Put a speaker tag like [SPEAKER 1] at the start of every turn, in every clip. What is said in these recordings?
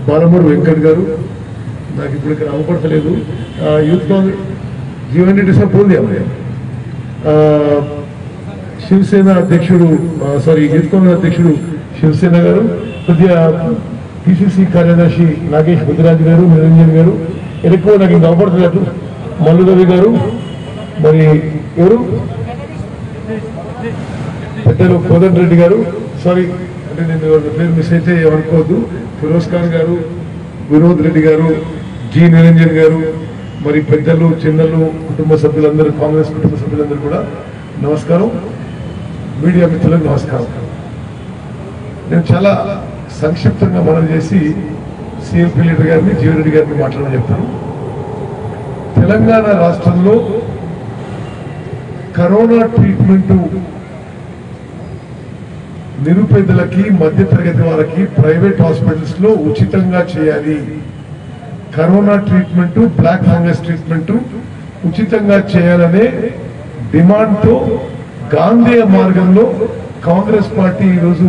[SPEAKER 1] బాలమూరు వెంకట్ గారు, నాకు ఇప్పుడు ఇక్కడ అవపడతలేదు, youth congress Jeevan Reddy sir పోల్ दिया శివసేన అధ్యక్షుడు యూత్ కాంగ్రెస్ అధ్యక్షుడు శివసేన గారు, కొద్దిగా పిసిసి కార్యదర్శి నాగేష్ బుద్ధిరాజు గారు, నిరంజన్ గారు, ఎక్కువ నాకు ఇంకా అవపడతలేదు, మల్లు రవి గారు, మరి ఎవరు పెద్దలు కోదండ రెడ్డి గారు, సారీ అంటే నేను పేరు మిస్ అయితే ఏమనుకోవద్దు, ఫిరోజ్ ఖాన్ గారు, వినోద్ రెడ్డి గారు, జి నిరంజన్ గారు, మరి పెద్దలు చిన్నలు కుటుంబ సభ్యులందరూ, కాంగ్రెస్ కుటుంబ సభ్యులందరూ కూడా నమస్కారం. మీడియా మిత్రులకు నమస్కారం. నేను చాలా సంక్షిప్తంగా మనం చేసి సిఎల్పి లీడర్ గారిని, జీవన్ రెడ్డి గారిని మాట్లాడమని చెప్తాను. తెలంగాణ రాష్ట్రంలో కరోనా ట్రీట్మెంట్ నిరుపేదలకి, మధ్యతరగతి వారికి ప్రైవేట్ హాస్పిటల్స్ లో ఉచితంగా చేయాలి. Corona treatment, black fungus treatment ఉచితంగా చేయాలనే డిమాండ్ తో గాంధీ మార్గంలో కాంగ్రెస్ పార్టీ ఈరోజు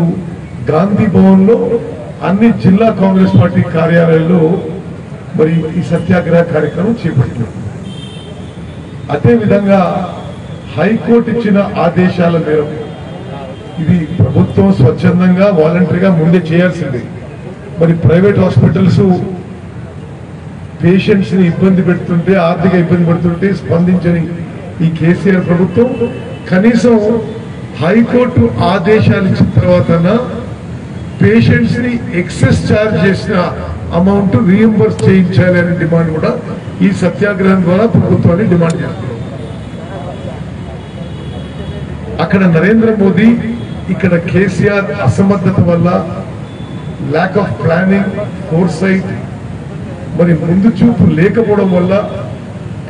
[SPEAKER 1] గాంధీ భవన్ లో అన్ని జిల్లా కాంగ్రెస్ పార్టీ కార్యాలయాల్లో మరి ఈ సత్యాగ్రహ కార్యక్రమం చేపట్టింది. అదేవిధంగా హైకోర్టు ఇచ్చిన ఆదేశాల మేరకు ఇది ప్రభుత్వం స్వచ్ఛందంగా వాలంటరీగా ముందే చేయాల్సిందే. మరి ప్రైవేట్ హాస్పిటల్స్ పేషెంట్స్ ని ఇబ్బంది పెడుతుంటే, ఆర్థిక ఇబ్బంది పడుతుంటే స్పందించని ఈ కేసీఆర్ ప్రభుత్వం కనీసం హైకోర్టు ఆదేశాలు ఇచ్చిన తర్వాత పేషెంట్స్ ని ఎక్సెస్ ఛార్జ్ చేసిన అమౌంట్ రీఎంబర్స్ చేయించాలి అనే డిమాండ్ కూడా ఈ సత్యాగ్రహం ద్వారా ప్రభుత్వాన్ని డిమాండ్ చేస్తున్నారు. అక్కడ నరేంద్ర మోదీ, ఇక్కడ కేసీఆర్ అసమర్థత వల్ల, ల్యాక్ ఆఫ్ ప్లానింగ్, ఫోర్సైట్, మరి ముందు చూపు లేకపోవడం వల్ల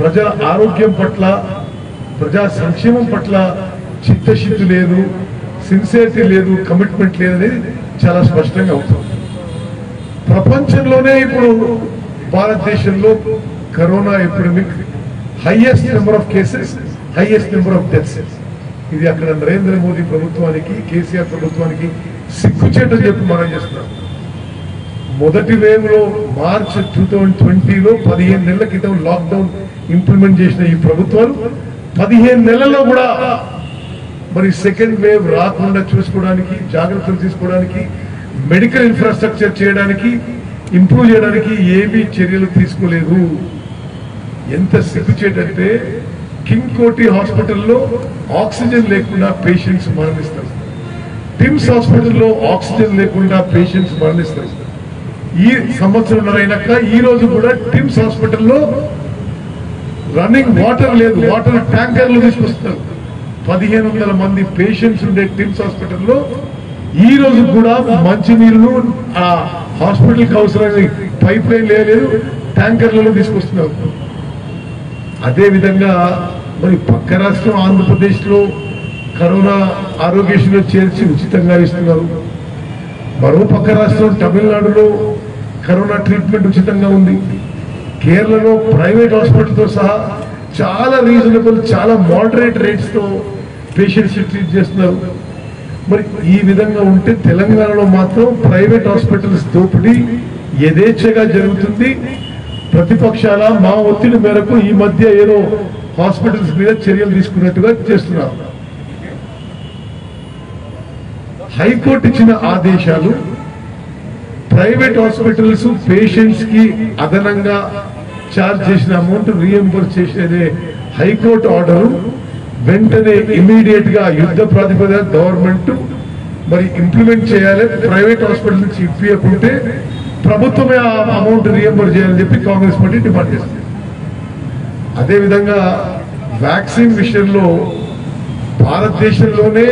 [SPEAKER 1] ప్రజల ఆరోగ్యం పట్ల, ప్రజా సంక్షేమం పట్ల చిత్తశుద్ధి లేదు, సిన్సియరిటీ లేదు, కమిట్మెంట్ లేదనేది చాలా స్పష్టంగా అవుతుంది. ప్రపంచంలోనే ఇప్పుడు భారతదేశంలో corona epidemic, highest number of cases, highest number of deaths. ఇది అక్కడ నరేంద్ర మోదీ ప్రభుత్వానికి, కేసీఆర్ ప్రభుత్వానికి సిగ్గుచేటని చెప్పి మనం చేస్తున్నాం. మొదటి వేవ్ లో మార్చ్ 2020లో 15 నెలల క్రితం లాక్డౌన్ ఇంప్లిమెంట్ చేసిన ఈ ప్రభుత్వాలు 15 నెలల్లో కూడా మరి సెకండ్ వేవ్ రాకుండా చూసుకోవడానికి, జాగ్రత్తలు తీసుకోవడానికి, మెడికల్ ఇన్ఫ్రాస్ట్రక్చర్ చేయడానికి, ఇంప్రూవ్ చేయడానికి ఏమీ చర్యలు తీసుకోలేదు. ఎంత సిగ్గుచేటంటే కింగ్ కోటి హాస్పిటల్లో ఆక్సిజన్ లేకుండా పేషెంట్స్ మరణిస్తారు, టిమ్స్ హాస్పిటల్లో ఆక్సిజన్ లేకుండా పేషెంట్స్ మరణిస్తారు. ఈ సంవత్సరం అయినాక ఈ రోజు కూడా టిమ్స్ హాస్పిటల్లో రన్నింగ్ వాటర్ లేదు, వాటర్ ట్యాంకర్లు తీసుకొస్తారు. 1500 మంది పేషెంట్స్ ఉండే టిమ్స్ హాస్పిటల్లో ఈ రోజు కూడా మంచినీళ్లు ఆ హాస్పిటల్కి అవసరమైన పైప్ లైన్ లేదు, ట్యాంకర్లలో తీసుకొస్తున్నారు. అదేవిధంగా మరి పక్క రాష్ట్రం ఆంధ్రప్రదేశ్ లో కరోనా ఆరోగ్యశ్రీలో చేర్చి ఉచితంగా ఇస్తున్నారు. మరో పక్క రాష్ట్రం తమిళనాడులో కరోనా ట్రీట్మెంట్ ఉచితంగా ఉంది. కేరళలో ప్రైవేట్ హాస్పిటల్తో సహా చాలా రీజనబుల్, చాలా మోడరేట్ రేట్స్ తో పేషెంట్స్ ట్రీట్ చేస్తున్నారు. మరి ఈ విధంగా ఉంటే తెలంగాణలో మాత్రం ప్రైవేట్ హాస్పిటల్స్ దోపిడీ యథేచ్ఛగా జరుగుతుంది. ప్రతిపక్షాల మా ఒత్తిడి మేరకు ఈ మధ్య ఏదో హాస్పిటల్స్ మీద చర్యలు తీసుకున్నట్టుగా చేస్తున్నారు. హైకోర్టు ఇచ్చిన ఆదేశాలు ప్రైవేట్ హాస్పిటల్స్ పేషెంట్స్ కి అదనంగా ఛార్జ్ చేసిన అమౌంట్ రీఎంబర్స్ చేసేదే హైకోర్టు ఆర్డర్ వెంటనే ఇమీడియట్ గా యుద్ధ ప్రాతిపదిక గవర్నమెంట్ మరి ఇంప్లిమెంట్ చేయాలి. ప్రైవేట్ హాస్పిటల్ నుంచి ఇప్పియకుంటే ప్రభుత్వమే ఆ అమౌంట్ రీఎంబర్ చేయాలని చెప్పి కాంగ్రెస్ పార్టీ డిమాండ్ చేస్తుంది. అదేవిధంగా వ్యాక్సిన్ విషయంలో భారతదేశంలోనే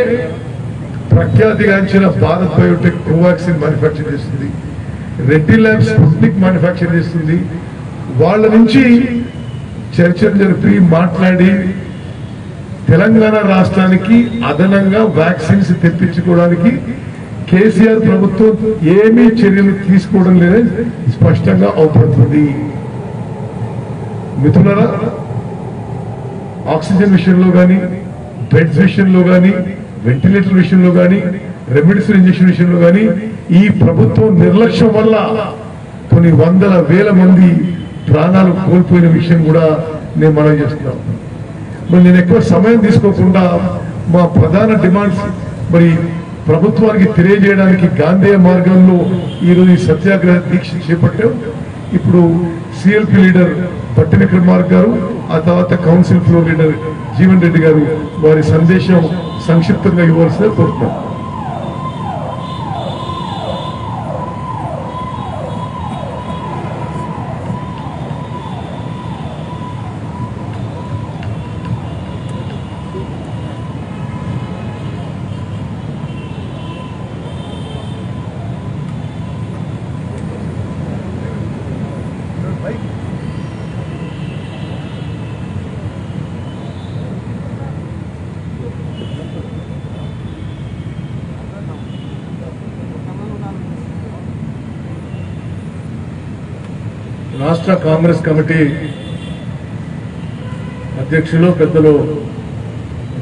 [SPEAKER 1] ప్రఖ్యాతిగాంచిన భారత్ బయోటెక్ కోవాక్సిన్ మ్యానుఫ్యాక్చర్ చేస్తుంది, రెడ్డి ల్యాబ్స్ స్పుట్నిక్ మ్యానుఫ్యాక్చర్ చేస్తుంది. వాళ్ళ నుంచి చర్చలు జరిపి మాట్లాడి తెలంగాణ రాష్ట్రానికి అదనంగా వ్యాక్సిన్స్ తెప్పించుకోవడానికి కేసీఆర్ ప్రభుత్వం ఏమీ చర్యలు తీసుకోవడం లేదని స్పష్టంగా అవుపడుతుంది. మిత్రులారా, ఆక్సిజన్ విషయంలో కానీ, బెడ్స్ విషయంలో కానీ, వెంటిలేటర్ విషయంలో కానీ, రెమిడిసివిర్ ఇంజెక్షన్ విషయంలో కానీ ఈ ప్రభుత్వం నిర్లక్ష్యం వల్ల కొన్ని వందల వేల మంది ప్రాణాలు కోల్పోయిన విషయం కూడా నేను మనం చేస్తున్నాం. మరి నేను ఎక్కువ సమయం తీసుకోకుండా మా ప్రధాన డిమాండ్స్ మరి ప్రభుత్వానికి తెలియజేయడానికి గాంధేయ మార్గంలో ఈరోజు ఈ సత్యాగ్రహ దీక్ష చేపట్టాం. ఇప్పుడు సిఎల్పి లీడర్ పట్టిన విక్రమార్క గారు, ఆ తర్వాత council floor leader Jeevan Reddy గారు వారి సందేశం సంక్షిప్తంగా ఇవ్వాల్సిన కోరుతున్నాం. రాష్ట్ర కాంగ్రెస్ కమిటీ అధ్యక్షులు పెద్దలు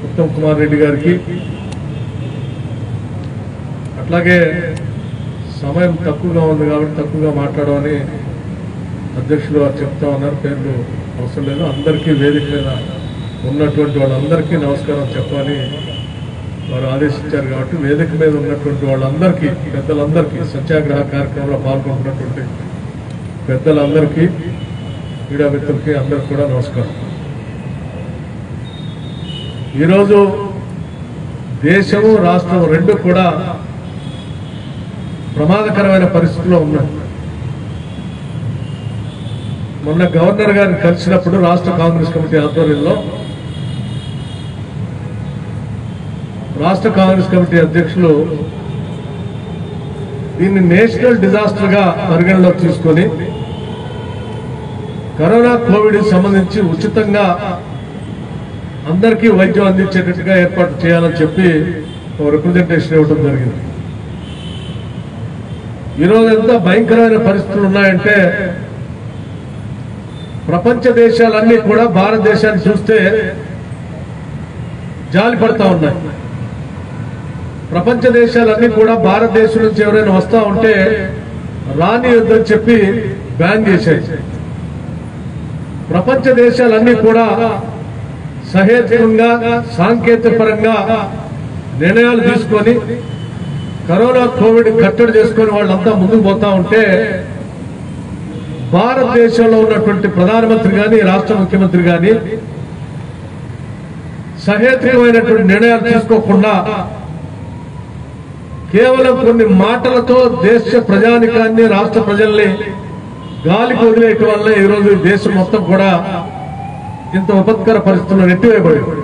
[SPEAKER 1] ఉత్తమ్ కుమార్ రెడ్డి గారికి, అట్లాగే సమయం తక్కువగా ఉంది కాబట్టి తక్కువగా మాట్లాడమని అధ్యక్షులు వారు చెప్తా ఉన్నారు. పేర్లు అవసరం లేదు. అందరికీ వేదిక మీద ఉన్నటువంటి వాళ్ళందరికీ నమస్కారం చెప్పాలని వారు ఆదేశించారు. కాబట్టి వేదిక మీద ఉన్నటువంటి వాళ్ళందరికీ, పెద్దలందరికీ, సత్యాగ్రహ కార్యక్రమంలో పాల్గొంటున్నటువంటి పెద్దలందరికీ, క్రీడా మిత్రులకి అందరికి కూడా నమస్కారం. ఈరోజు దేశము రాష్ట్రం రెండు కూడా ప్రమాదకరమైన పరిస్థితిలో ఉన్నాయి. మొన్న గవర్నర్ గారిని కలిసినప్పుడు రాష్ట్ర కాంగ్రెస్ కమిటీ ఆధ్వర్యంలో రాష్ట్ర కాంగ్రెస్ కమిటీ అధ్యక్షులు దీన్ని నేషనల్ డిజాస్టర్ గా పరిగణలోకి తీసుకొని కరోనా కోవిడ్ సంబంధించి ఉచితంగా అందరికీ వైద్యం అందించేటట్టుగా ఏర్పాటు చేయాలని చెప్పి రిప్రజెంటేషన్ ఇవ్వడం జరిగింది. ఈరోజు ఎంత భయంకరమైన పరిస్థితులు ఉన్నాయంటే ప్రపంచ దేశాలన్నీ కూడా భారతదేశాన్ని చూస్తే జాలి పడతా ఉన్నాయి. ప్రపంచ దేశాలన్నీ కూడా భారతదేశం నుంచి ఎవరైనా వస్తా ఉంటే రానియొద్దని చెప్పి బ్యాన్ చేశాయి. ప్రపంచ దేశాలన్నీ కూడా సహేతుకంగా, సాంకేతిక పరంగా నిర్ణయాలు తీసుకొని కరోనా కోవిడ్ కట్టడి చేసుకొని వాళ్ళంతా ముందుకు పోతా ఉంటే భారతదేశంలో ఉన్నటువంటి ప్రధానమంత్రి కానీ, రాష్ట్ర ముఖ్యమంత్రి కానీ సహేతుకమైనటువంటి నిర్ణయాలు తీసుకోకుండా కేవలం కొన్ని మాటలతో దేశ ప్రజానికాన్ని, రాష్ట్ర ప్రజల్ని గాలికి వదిలేయటం వల్ల ఈరోజు దేశం మొత్తం కూడా ఇంత విపత్కర పరిస్థితుల్లో నెట్టివేయబడింది.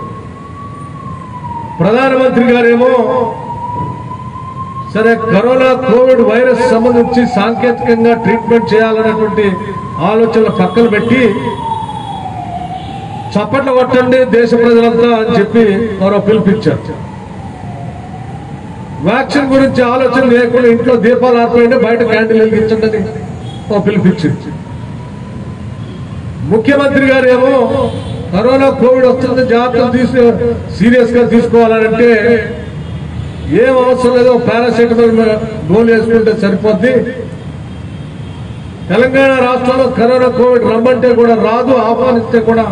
[SPEAKER 1] ప్రధానమంత్రి గారేమో సరే కరోనా కోవిడ్ వైరస్ సంబంధించి సాంకేతికంగా ట్రీట్మెంట్ చేయాలనేటువంటి ఆలోచనలు పక్కన పెట్టి చప్పట్లు కొట్టండి దేశ ప్రజలంతా అని చెప్పి మరో పిలిపించారు. వ్యాక్సిన్ గురించి ఆలోచన లేకుండా ఇంట్లో దీపాలు ఆర్పండి, బయట క్యాండిల్ వెలిగించండి ఓ పిలిపించింది. ముఖ్యమంత్రి గారు ఏమో కరోనా కోవిడ్ వస్తుంది, జాగ్రత్తలు సీరియస్ గా తీసుకోవాలంటే ఏం అవసరం లేదో పారాసెటమాల్ గోలు వేసుకుంటే సరిపోద్ది. తెలంగాణ రాష్ట్రంలో కరోనా కోవిడ్ రమ్మంటే కూడా రాదు, ఆహ్వానిస్తే కూడా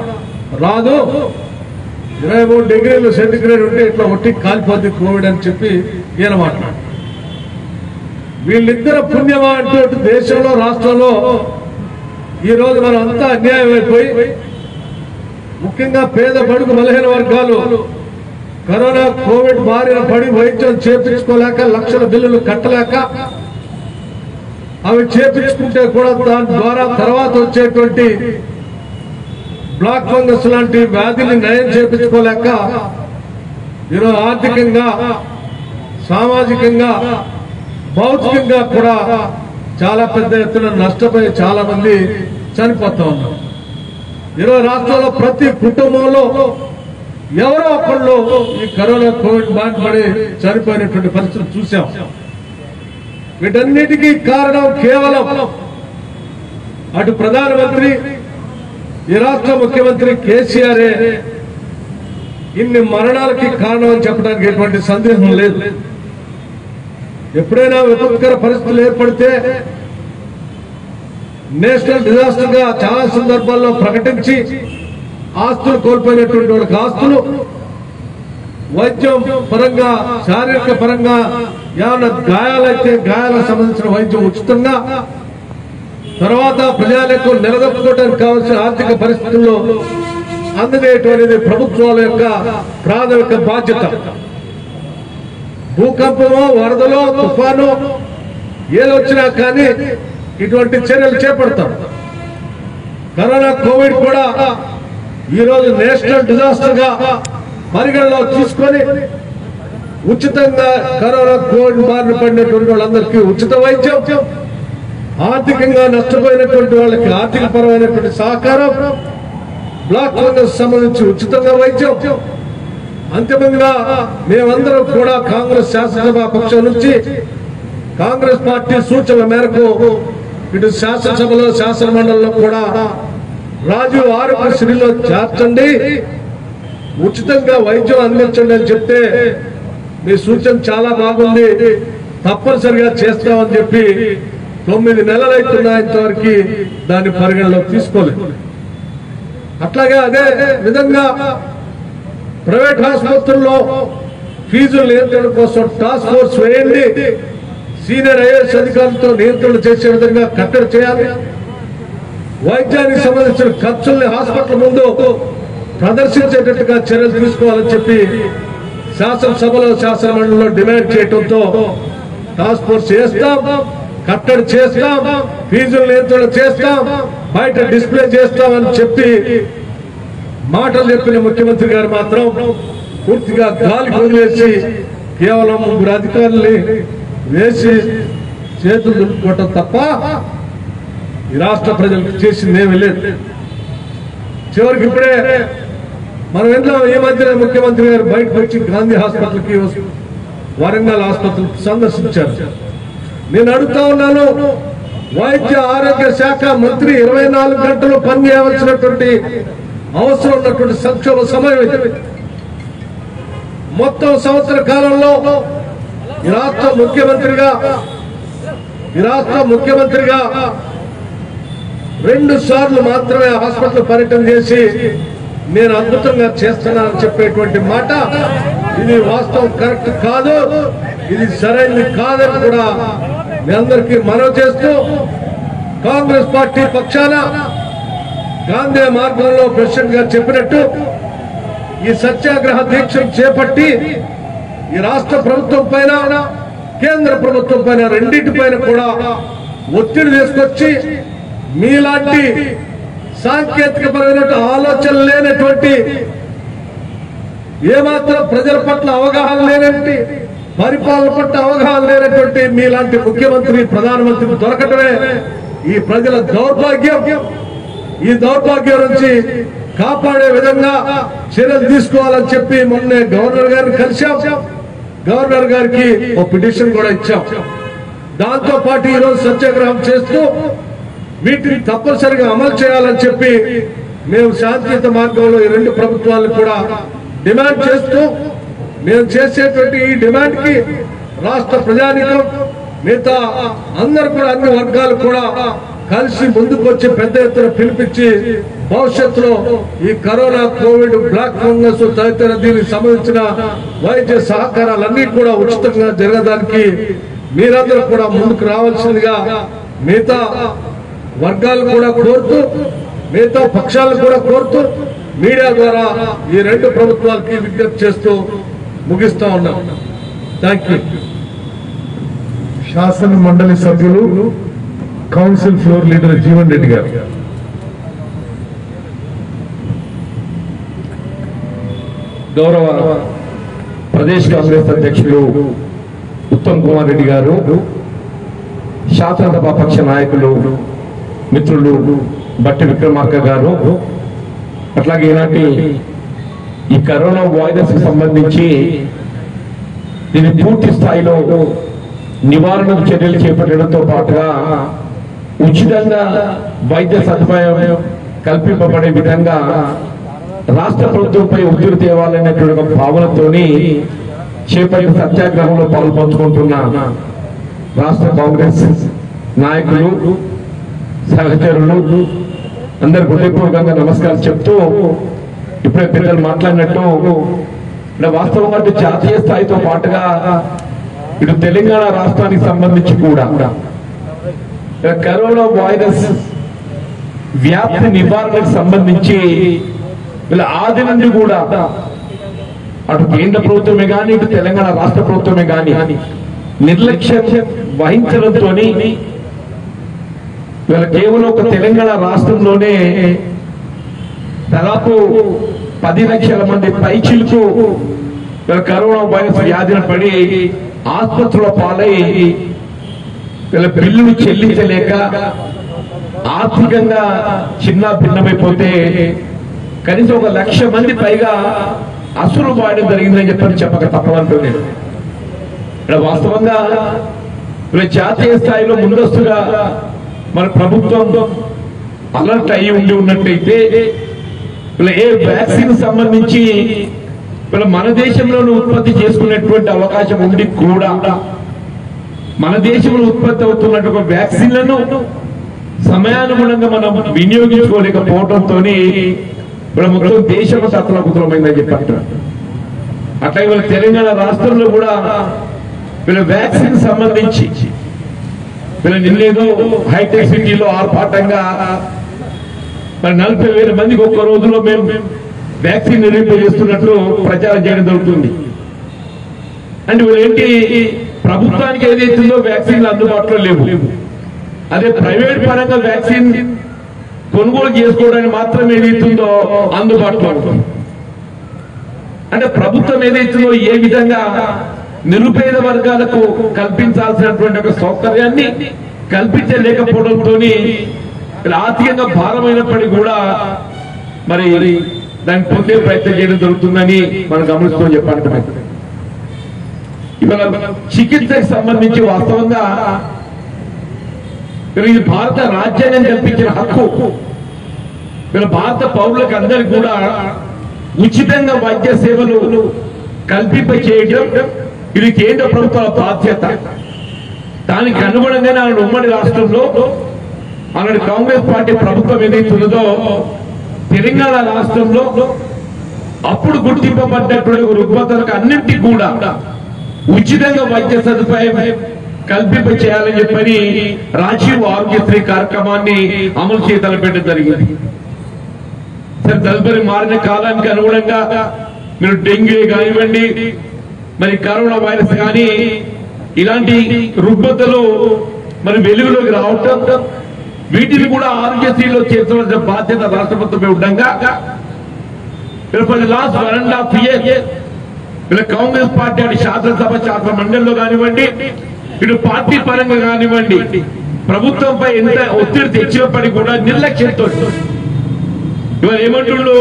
[SPEAKER 1] రాదు. 23 డిగ్రీలు సెంటిగ్రేడ్ ఉంటే ఇట్లా ఒట్టి కాలిపోద్ది కోవిడ్ అని చెప్పి ఈయన మాట్లాడు. వీళ్ళిద్దరు పుణ్యమా అంటూ దేశంలో, రాష్ట్రంలో ఈ రోజు మనం అంతా అన్యాయం అయిపోయి ముఖ్యంగా పేద బడుగు బలహీన వర్గాలు కరోనా కోవిడ్ బారిన పడి వైద్యం చేపించుకోలేక, లక్షల బిల్లులు కట్టలేక, అవి చేపించుకుంటే కూడా దాని ద్వారా తర్వాత వచ్చేటువంటి బ్లాక్ ఫంగస్ లాంటి వ్యాధిని నయం చేపించుకోలేక ఈరోజు ఆర్థికంగా, సామాజికంగా, భౌతికంగా కూడా చాలా పెద్ద ఎత్తున నష్టపోయి చాలా మంది చనిపోతా ఉన్నారు. ఈరోజు రాష్ట్రంలో ప్రతి కుటుంబంలో ఎవరో ఒకళ్ళు ఈ కరోనా కోవిడ్ బారిన పడి చనిపోయినటువంటి పరిస్థితులు చూసాం. వీటన్నిటికీ కారణం కేవలం అటు ప్రధానమంత్రి, ఈ రాష్ట్ర ముఖ్యమంత్రి కేసీఆరే ఇన్ని మరణాలకి కారణం అని చెప్పడానికి ఎటువంటి సందేహం లేదు. ఎప్పుడైనా విపత్కర పరిస్థితులు ఏర్పడితే
[SPEAKER 2] నేషనల్ డిజాస్టర్ గా చాలా సందర్భాల్లో ప్రకటించి ఆస్తులు కోల్పోయినటువంటి వాళ్ళకి ఆస్తులు, వైద్యం పరంగా శారీరక పరంగా ఏమైనా గాయాలైతే గాయాలకు సంబంధించిన వైద్యం ఉచితంగా, తర్వాత ప్రజలకు నిలదొక్కుకోవడానికి కావాల్సిన ఆర్థిక పరిస్థితుల్లో అందజేయటం అనేది ప్రభుత్వాల యొక్క ప్రాథమిక బాధ్యత. భూకంపమో వరదలో తుఫాను ఏదొచ్చినా కానీ ఇటువంటి చర్యలు చేపడతాం. కరోనా కోవిడ్ కూడా ఈరోజు నేషనల్ డిజాస్టర్ గా పరిగణలో తీసుకొని ఉచితంగా కరోనా కోవిడ్ బారిన పడినటువంటి వాళ్ళందరికీ ఉచిత వైద్యం, ఆర్థికంగా నష్టపోయినటువంటి వాళ్ళకి ఆర్థిక పరమైనటువంటి సహకారం, బ్లాక్ ఫంగస్ సంబంధించి ఉచితంగా వైద్యం. అంతిమంగా మేమందరం కూడా కాంగ్రెస్ శాసనసభ పక్షం నుంచి కాంగ్రెస్ పార్టీ సూచనల మేరకు ఇటు శాసనసభలో శాసన మండలిలో కూడా రాజీవ్ ఆరోగ్యశ్రీలో చేర్చండి, ఉచితంగా వైద్యం అందించండి అని చెప్తే మీ సూచన చాలా బాగుంది, తప్పనిసరిగా చేస్తామని చెప్పి 9 నెలలైతున్నా ఇంతవరకు దాన్ని పరిగణలో తీసుకోలేదు. అట్లాగే అదే విధంగా ప్రైవేట్ ఆసుపత్రుల్లో ఫీజుల నియంత్రణ కోసం టాస్క్ ఫోర్స్ వేయండి, సీనియర్ ఐఏఎస్ అధికారులతో నియంత్రణ చేసే విధంగా కట్టడి చేయాలి, వైద్యానికి సంబంధించిన ఖర్చుల్ని హాస్పిటల్ ముందు ప్రదర్శించేటట్టుగా చర్యలు తీసుకోవాలని చెప్పి శాసనసభలో శాసన మండలిలో డిమాండ్ చేయడంతో టాస్క్ ఫోర్స్ చేస్తాం, కట్టడి చేస్తాం, ఫీజుల నియంత్రణ చేస్తాం, బయట డిస్ప్లే చేస్తామని చెప్పి మాటలు చెప్పిన ముఖ్యమంత్రి గారు మాత్రం పూర్తిగా గాలికి వదిలేసి కేవలం 3 అధికారుల్ని వేసి చేతులు దులుపుకోవటం తప్ప ఈ రాష్ట్ర ప్రజలకు చేసింది ఏమీ లేదు. చివరికి ఇప్పుడే మనం విన్నాం, ఈ మధ్యన ముఖ్యమంత్రి గారు బయటకు వచ్చి గాంధీ హాస్పిటల్కి, వరంగల్ ఆసుపత్రికి సందర్శించారు. నేను అడుగుతా ఉన్నాను, వైద్య ఆరోగ్య శాఖ మంత్రి 24 గంటలు పనిచేయవలసినటువంటి అవసరం ఉన్నటువంటి సంక్షోభ సమయం ఇది. మొత్తం సంవత్సర కాలంలో ఈ రాష్ట్ర ముఖ్యమంత్రిగా 2 సార్లు మాత్రమే హాస్పిటల్ పర్యటన చేసి నేను అద్భుతంగా చేస్తున్నానని చెప్పేటువంటి మాట, ఇది వాస్తవం కరెక్ట్ కాదు, ఇది సరైనది కాదని కూడా మీ అందరికీ మనవి చేస్తూ, కాంగ్రెస్ పార్టీ పక్షాన గాంధీ మార్గంలో ప్రెసిడెంట్ గారు చెప్పినట్టు ఈ సత్యాగ్రహ దీక్షను చేపట్టి ఈ రాష్ట్ర ప్రభుత్వం పైన, కేంద్ర ప్రభుత్వం పైన, రెండింటిపైన కూడా ఒత్తిడి తీసుకొచ్చి మీలాంటి సాంకేతికపరమైన ఆలోచన లేనటువంటి, ఏమాత్రం ప్రజల పట్ల అవగాహన లేనటువంటి, పరిపాలన పట్ల అవగాహన లేనటువంటి మీలాంటి ముఖ్యమంత్రి, ప్రధానమంత్రి దొరకటమే ఈ ప్రజల దౌర్భాగ్యం. ఈ దౌర్భాగ్యం నుంచి కాపాడే విధంగా చర్యలు తీసుకోవాలని చెప్పి మొన్నే గవర్నర్ గారిని కలిశాం. గవర్నర్ గారికి ఒక పిటిషన్ కూడా ఇచ్చాం. దాంతో పాటు ఈరోజు సత్యాగ్రహం చేస్తూ వీటిని తప్పనిసరిగా అమలు చేయాలని చెప్పి మేము శాంతియుత మార్గంలో ఈ 2 ప్రభుత్వాలను కూడా డిమాండ్ చేస్తూ, మేము చేసేటువంటి ఈ డిమాండ్ కి రాష్ట్ర ప్రజానికం, మిగతా అందరూ కూడా, అన్ని వర్గాలు కూడా కలిసి ముందుకు వచ్చి పెద్ద ఎత్తున పిలిపించి భవిష్యత్తులో ఈ కరోనా, కోవిడ్, బ్లాక్ ఫంగస్ తదితర దీనికి సంబంధించిన వైద్య సహకారాలన్నీ కూడా ఉచితంగా జరగడానికి మీరందరూ కూడా ముందుకు రావాల్సిందిగా మిగతా వర్గాలు కూడా కోరుతూ, మిగతా పక్షాలను కూడా కోరుతూ మీడియా ద్వారా ఈ 2 ప్రభుత్వాలకి విజ్ఞప్తి చేస్తూ ముగిస్తా ఉన్నాం. Thank you.
[SPEAKER 1] శాసన మండలి సభ్యులు council floor leader Jeevan Reddy గారు.
[SPEAKER 3] గౌరవ ప్రదేశ్ కాంగ్రెస్ అధ్యక్షులు ఉత్తమ్ కుమార్ రెడ్డి గారు, శాసనసభ పక్ష నాయకులు మిత్రులు బట్టి విక్రమార్క గారు, అట్లాగే ఈనాటి ఈ కరోనా వైరస్ కి సంబంధించి దీని పూర్తి స్థాయిలో నివారణ చర్యలు చేపట్టడంతో పాటుగా ఉచితంగా వైద్య సదుపాయం కల్పింపబడే విధంగా రాష్ట్ర ప్రభుత్వంపై ఒత్తిడి తేవాలనేటువంటి ఒక భావనతోని చేపట్టిన సహచరులు అందరు హృదయపూర్వకంగా నమస్కారం చెప్తూ ఇప్పుడే పెద్దలు మాట్లాడినట్టు వాస్తవంగా జాతీయ స్థాయితో పాటుగా ఇటు తెలంగాణ రాష్ట్రానికి సంబంధించి కూడా కరోనా వైరస్ వ్యాప్తి నివారణకు సంబంధించి వీళ్ళ ఆది నుండి కూడా అటు కేంద్ర ప్రభుత్వమే కానీ ఇటు తెలంగాణ రాష్ట్ర ప్రభుత్వమే కానీ నిర్లక్ష్యం వహించడంతో వీళ్ళ కేవలం ఒక తెలంగాణ రాష్ట్రంలోనే దాదాపు 10 లక్షల మంది పైచిలకు వీళ్ళ కరోనా వైరస్ వ్యాధిన పడి ఆసుపత్రుల పాలై వీళ్ళ బిల్లులు చెల్లించలేక ఆర్థికంగా చిన్న భిన్నమైపోతే కనీసం 1 లక్ష మంది పైగా అసులు వాడడం జరిగిందని చెప్పక తప్పదంటున్నాను. ఇక్కడ వాస్తవంగా జాతీయ స్థాయిలో ముందస్తుగా మన ప్రభుత్వం అలర్ట్ అయ్యి ఉన్నట్టయితే ఏ వ్యాక్సిన్ సంబంధించి మన దేశంలోనే ఉత్పత్తి చేసుకునేటువంటి అవకాశం ఉండి కూడా మన దేశంలో ఉత్పత్తి అవుతున్నటువంటి వ్యాక్సిన్లను సమయానుగుణంగా మనం వినియోగించుకోలేకపోవడంతో మొత్తం దేశం సతలకుతలమైందని చెప్పారు. అట్లా ఇవాళ తెలంగాణ రాష్ట్రంలో కూడా వీళ్ళ వ్యాక్సిన్ సంబంధించి వీళ్ళ నిన్నేదో హైటెక్ సిటీలో ఆర్భాటంగా మరి 40,000 మందికి ఒక్క రోజులో మేము వ్యాక్సిన్ నిర్వహిస్తున్నట్లు ప్రచారం చేయడం జరుగుతుంది. అంటే వీళ్ళేంటి ప్రభుత్వానికి ఏదైతుందో వ్యాక్సిన్లు అందుబాటులో లేవు. అదే ప్రైవేట్ పరంగా వ్యాక్సిన్ కొనుగోలు చేసుకోవడానికి మాత్రం ఏదైతుందో అందుబాటులో ఉంటుంది. అంటే ప్రభుత్వం ఏదైతుందో ఏ విధంగా నిరుపేద వర్గాలకు కల్పించాల్సినటువంటి ఒక సౌకర్యాన్ని కల్పించలేకపోవడంతో ఆర్థికంగా భారమైనప్పటికీ కూడా మరి దాన్ని పొందే ప్రయత్నం చేయడం జరుగుతుందని మనం గమనిస్తూ చెప్పాలంటే ఇవాళ చికిత్సకు సంబంధించి వాస్తవంగా ఇది భారత రాజ్యాంగం కల్పించిన హక్కు. వీళ్ళ భారత పౌరులకు అందరికీ కూడా ఉచితంగా వైద్య సేవలు కల్పింప చేయడం ఇది కేంద్ర ప్రభుత్వ బాధ్యత. దానికి అనుగుణంగా నాడు ఉమ్మడి రాష్ట్రంలో ఆనాడు కాంగ్రెస్ పార్టీ ప్రభుత్వం ఏదైతున్నదో తెలంగాణ రాష్ట్రంలో అప్పుడు గుర్తింపబడ్డటువంటి రుగ్మతలకు అన్నింటికి కూడా ఉచితంగా వైద్య సదుపాయం కల్పింప చేయాలని చెప్పని రాజీవ్ ఆరోగ్యశ్రీ కార్యక్రమాన్ని అమలు చేయడం పెట్టడం జరిగింది. సరే తదుపరి మారిన కాలానికి అనుగుణంగా మీరు డెంగ్యూ కానివ్వండి మరి కరోనా వైరస్ కానీ ఇలాంటి రుగ్మతలు మరి వెలుగులోకి రావటం వీటిని కూడా ఆరోగ్యశ్రీలో చేర్చవలసిన బాధ్యత రాష్ట్ర ప్రభుత్వమే ఉండగా లాస్ట్ 1.5 years వీళ్ళ కాంగ్రెస్ పార్టీ అటు శాసనసభ శాసన మండలిలో కానివ్వండి ఇటు పార్టీ పరంగా కానివ్వండి ప్రభుత్వంపై ఎంత ఒత్తిడి తెచ్చినప్పటికీ కూడా నిర్లక్ష్యంతో ఇవాళ ఏమంటుండ్రు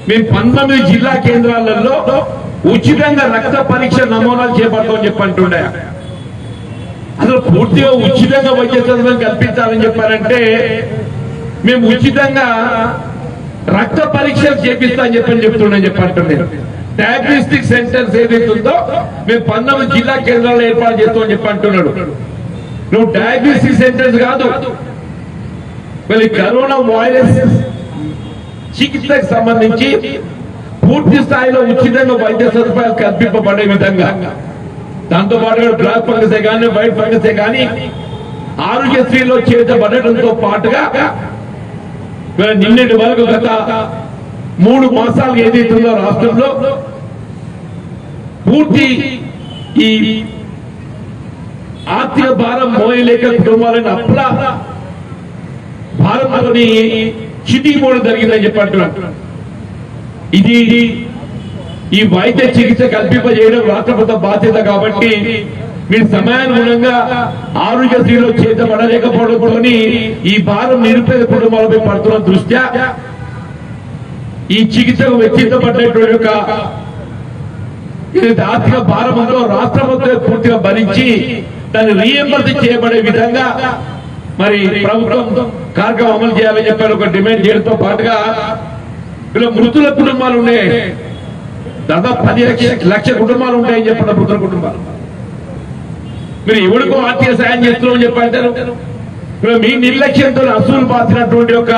[SPEAKER 3] మేము 19 జిల్లా కేంద్రాలలో ఉచితంగా రక్త పరీక్ష నమూనాలు చేపడతామని చెప్పంటుండే. అసలు పూర్తిగా ఉచితంగా వైద్య సదుపాయం కల్పించాలని చెప్పారంటే మేము ఉచితంగా రక్త పరీక్షలు చేపిస్తామని చెప్తుండే. డయాగ్నోస్టిక్ సెంటర్స్ ఏదైతుందో మేము 19 జిల్లా కేంద్రాల్లో ఏర్పాటు చేస్తామని చెప్పంటున్నాడు. నువ్వు డయాగ్నోస్టిక్ సెంటర్స్ కాదు మళ్ళీ కరోనా వైరస్ చికిత్సకు సంబంధించి పూర్తి స్థాయిలో ఉచితంగా వైద్య సదుపాయాలు కల్పింపబడే విధంగా దాంతో పాటుగా బ్లాక్ ఫంగసే కానీ వైట్ ఫంగసే కానీ ఆరోగ్యశ్రీలో చేర్చబడటంతో పాటుగా నిన్నటి వరకు గత 3 మాసాలు ఏదైతుందో రాష్ట్రంలో పూర్తి ఈ ఆర్థిక భారం మోయలేక కుటుంబాలను అప్పుల భారంలోని చితికిపోవడం జరిగిందని చెప్పంటున్నాడు. ఇది ఈ వైద్య చికిత్స కల్పింపజేయడం రాష్ట్ర ప్రభుత్వ బాధ్యత కాబట్టి మీరు సమయానుగుణంగా ఆరోగ్యశ్రీలో చేర్చబడలేకపోవడంతో ఈ భారం నిరుపేద కుటుంబాలపై పడుతున్న దృష్ట్యా ఈ చికిత్సకు వెచ్చించబడ్డటువంటి యొక్క ఆర్థిక భారం అంతా రాష్ట్ర ప్రభుత్వం పూర్తిగా భరించి దాన్ని రీఎంబర్స్ చేయబడే విధంగా మరి ప్రభుత్వం కార్యక్రమం అమలు చేయాలని చెప్పారు. ఒక డిమాండ్ చేయడంతో పాటుగా ఇలా మృతుల కుటుంబాలు ఉన్నాయి, దాదాపు 10 లక్షల కుటుంబాలు ఉంటాయని చెప్పిన మృతుల కుటుంబాలు. మీరు ఎవరికో ఆర్థిక సాయం చేస్తున్నామని చెప్పంటారు, మీ నిర్లక్ష్యంతో అసూలు బాసినటువంటి ఒక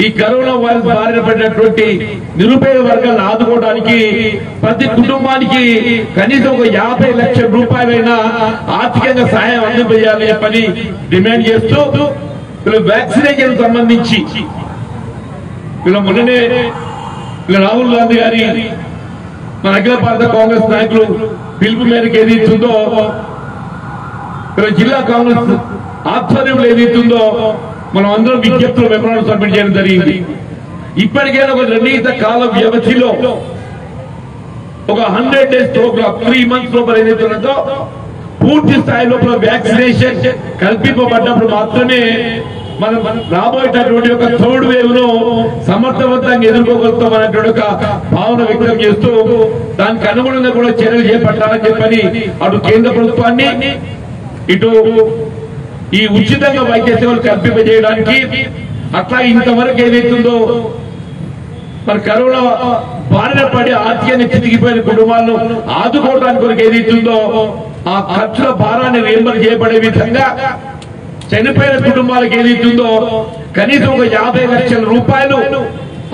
[SPEAKER 3] ఈ కరోనా వైరస్ బారిన పడినటువంటి నిరుపేద వర్గాలను ఆదుకోవడానికి ప్రతి కుటుంబానికి కనీసం ఒక 50 లక్షల రూపాయలైనా ఆర్థికంగా సహాయం అందించాలని చెప్పని డిమాండ్ చేస్తూ వ్యాక్సినేషన్ సంబంధించి మొన్ననే రాహుల్ గాంధీ గారి మన అఖిల భారత కాంగ్రెస్ నాయకులు పిలుపు మేరకు ఏదైతుందో జిల్లా కాంగ్రెస్ ఆధ్వర్యంలో ఏదైతుందో మనం అందరం విజ్ఞప్తులు మెమరాండం సబ్మిట్ చేయడం జరిగింది. ఇప్పటికైనా ఒక నిర్ణీత కాల వ్యవధిలో ఒక 100 days ప్రోగ్రామ్ 3 months లోపల ఏదైతుందో పూర్తి స్థాయి లోపల వ్యాక్సినేషన్ కల్పింపబడ్డప్పుడు మాత్రమే మనం రాబోయేటటువంటి ఒక థర్డ్ వేవ్ ను సమర్థవంతంగా ఎదుర్కోగలుగుతాం అనేటువంటి ఒక భావన వ్యక్తం చేస్తూ దానికి అనుగుణంగా కూడా చర్యలు చేపట్టాలని చెప్పని అటు కేంద్ర ప్రభుత్వాన్ని ఇటు ఈ ఉచితంగా వైద్య సేవలు కల్పింపజేయడానికి అట్లా ఇంతవరకు ఏదైతుందో మరి కరోనా బారిన పడి ఆర్థికంగా చితికిపోయిన కుటుంబాలను ఆదుకోవడానికి కొరకు ఏదైతుందో ఆ ఖర్చుల భారాన్ని రీయింబర్స్ చేయబడే విధంగా చనిపోయిన కుటుంబాలకు ఏదైతుందో కనీసం ఒక 50 లక్షల రూపాయలు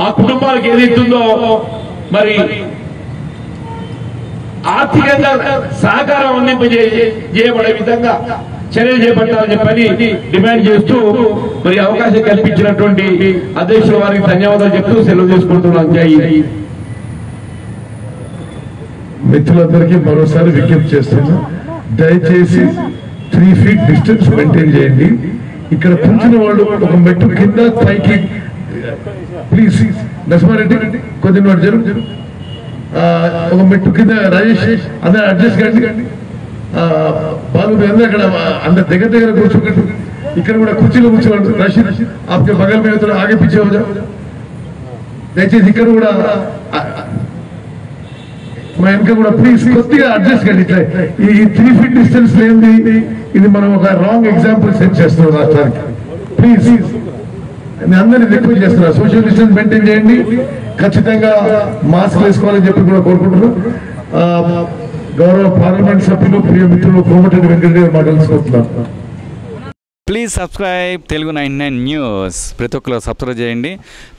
[SPEAKER 3] ఆ కుటుంబాలకు ఏదైతుందో మరి ఆర్థికంగా సహకారం అందింపజేయబడే విధంగా చర్యలు చేపట్టాలని చెప్పని డిమాండ్ చేస్తూ మరి అవకాశం కల్పించినటువంటి అధ్యక్షుల వారికి ధన్యవాదాలు చెప్తూ సెలవు చేసుకుంటున్నాం. జై
[SPEAKER 1] మిత్రులందరికీ మరోసారి విజ్ఞప్తి చేస్తున్నా, దయచేసి 3 feet డిస్టెన్స్ మెయింటైన్ చేయండి. ఇక్కడ కూర్చున్న వాళ్ళు ఒక మెట్టు కింద పైకి ప్లీజ్ నరసింహారెడ్డి కొద్దిగా వాడు జరుగు ఒక మెట్టు కింద రాజేష్ అందరూ అడ్జస్ట్ కండి. బాలు అందరూ అక్కడ అందరు దగ్గర కూర్చోకండి. ఇక్కడ కూడా కుర్చీలో కూర్చోండి. రషీద్ ఆప్కే బగల్ మీద ఆగే పీछे हो जाओ. దయచేసి ఇక్కడ కూడా మా వెనక కూడా ప్లీజ్ కొద్దిగా అడ్జస్ట్ కండి. ఇట్లా ఈ 3 feet డిస్టెన్స్ లేనిది ఇది మనం ఒక రాంగ్ ఎగ్జాంపుల్ సెట్ చేస్తున్నాం రాష్ట్రానికి. ప్లీజ్ నేను అందరినీ రిక్వెస్ట్ చేస్తున్నా, సోషల్ డిస్టెన్స్ మెయింటైన్ చేయండి. ఖచ్చితంగా మాస్క్ వేసుకోవాలని చెప్పి కూడా కోరుకుంటున్నాం. గౌరవ పార్లమెంట్ సభ్యులు ప్రియ మిత్రులు కోమటిరెడ్డి వెంకటరెడ్డి గారు మాట్లాడుకుంటున్నారు.
[SPEAKER 4] Please subscribe Telugu 99 news. ప్రతి ఒక్కరు సబ్స్క్రైబ్ చేయండి.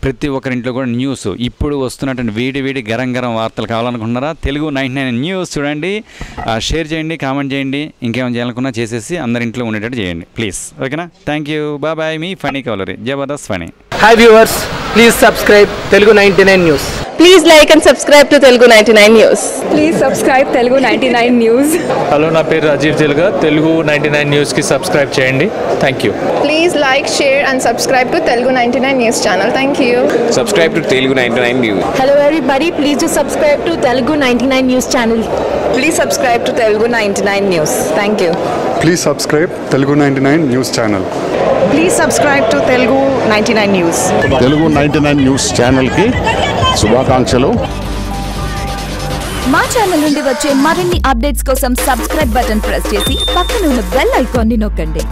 [SPEAKER 4] ప్రతి ఒక్కరింట్లో కూడా న్యూస్ ఇప్పుడు వస్తున్నటువంటి వేడి గరం వార్తలు కావాలనుకుంటున్నారా? తెలుగు 99 న్యూస్ చూడండి, షేర్ చేయండి, కామెంట్ చేయండి. ఇంకేమైనా చేయాలనుకున్నా చేసేసి అందరింట్లో ఉండేటట్టు చేయండి ప్లీజ్. ఓకేనా? Thank you. బాయ్. మీ ఫనీ కవలరీ Jabardasth Phani.
[SPEAKER 5] Hi viewers, please subscribe Telugu 99 news.
[SPEAKER 6] Please like and subscribe to Telugu 99 News.
[SPEAKER 7] Please subscribe Telugu 99 News.
[SPEAKER 8] Hello, నా పేరు రాజీవ్ తెలుగా. తెలుగు 99 న్యూస్కి సబ్స్క్రైబ్ చేయండి. Thank you.
[SPEAKER 6] Please like, share and subscribe to Telugu 99 News channel. Thank you.
[SPEAKER 9] Subscribe to Telugu 99 News.
[SPEAKER 10] Hello everybody, please do subscribe to Telugu 99 News channel.
[SPEAKER 6] Please subscribe to Telugu 99 News. Thank you.
[SPEAKER 11] Please subscribe Telugu 99 News channel.
[SPEAKER 6] Please subscribe to Telugu 99 News.
[SPEAKER 11] Telugu 99 News channel ki శుభాకాంక్షలు.
[SPEAKER 10] మా channel నుండి వచ్చే మరిన్ని updates కోసం subscribe button press చేసి పక్కన ఉన్న bell icon ని నొక్కండి.